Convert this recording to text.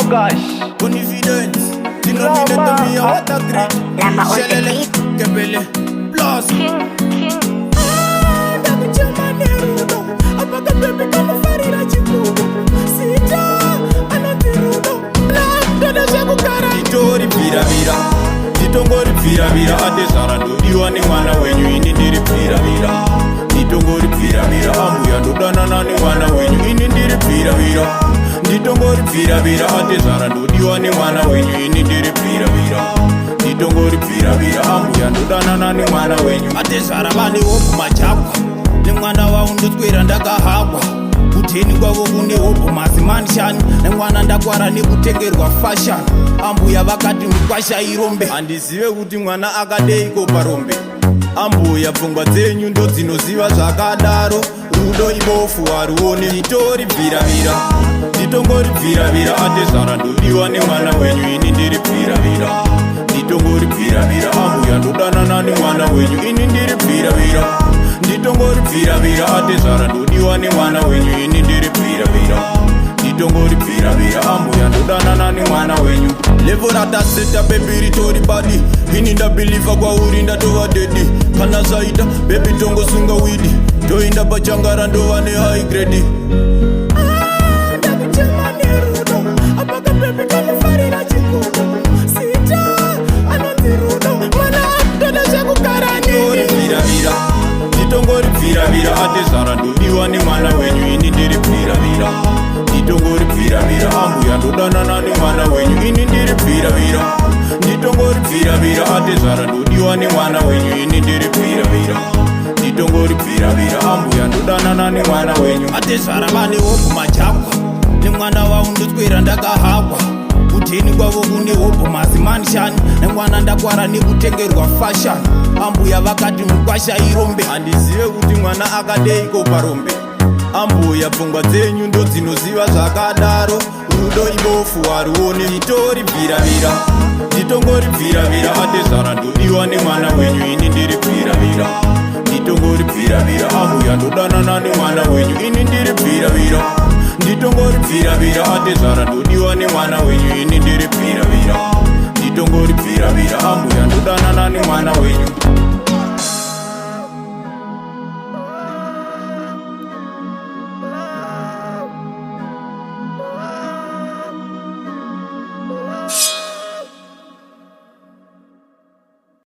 cash. Confidence, denominator me a water grid. Shelele, kebele, plus. King. Nditori Vira Vira, nditongori Vira Vira, atezara ndodiwa nemwana wenyu, ini ndiri Vira Vira. Nditongori Vira Vira, ambuya ndodanana nemwana wenyu, ini ndiri Vira Vira. Nditongori Vira Vira, atezara ndodiwa nemwana wenyu, ini ndiri Vira Vira. Nditongori Vira Vira, ambuya ndodanana nemwana wenyu, atezara vane hopu machakwa nemwana waundoswera ndakahakwa. Kuteni kwavo kune hopo mazimanishani nemwana ndakwara nekutengerwa fashion. Ambuya vakati mukwasha irombe, handizive kuti mwana akadeiko parombe. Ambuya pfungwa dzenyu ndo dzinoziva zvakadaro, rudo ibofu haruone. Nditori Vira Vira, nditongori Vira Vira, atezara ndodiwa nemwana wenyu, ini ndiri Vira Vira. Nditongori Vira Vira, ambuya ndodanana nemwana wenyu, ini ndiri Vira Vira. Nditongori Vira Vira, atezara ndodiwa nemwana wenyu, ini ndiri Vira Vira. Nditongori Vira Vira, ambuya ndodanana nemwana wenyu. Levo rataseta baby ritori badi, ini ndabiliva kwauri ndatova dedi. Kana zaita baby tongosunga widi, ndoenda pachangara ndova ne high grade. Nditongori Vira Vira, atezara ndodiwa nemwana wenyu, ini ndiri Vira Vira. Nditongori Vira Vira, ambuya ndodanana nemwana wenyu, ini ndiri Vira Vira. Nditongori Vira Vira, atezara ndodiwa nemwana wenyu, ini ndiri Vira Vira. Nditongori Vira Vira, ambuya ndodanana nemwana wenyu, atezara vane hopu machakwa nemwana waundoswera ndakahakwa. Kuteni kwavo kune hopo mazimanishani nemwana ndakwara nekutengerwa fashion. Ambuya vakati mukwasha irombe, handizive kuti mwana akadeiko parombe. Ambuya pfungwa dzenyu ndo dzinoziva zvakadaro, rudo ibofu haruone. Nditori Vira Vira, nditongori Vira Vira, atezara ndodiwa nemwana wenyu, ini ndiri Vira Vira. Nditongori Vira Vira, ambuya ndodanana nemwana wenyu, ini ndiri Vira Vira. Nditongori Vira Vira, atezara ndodiwa nemwana wenyu, ini ndiri Vira Vira. Nditongori Vira Vira, ambuya ndodanana nemwana wenyu.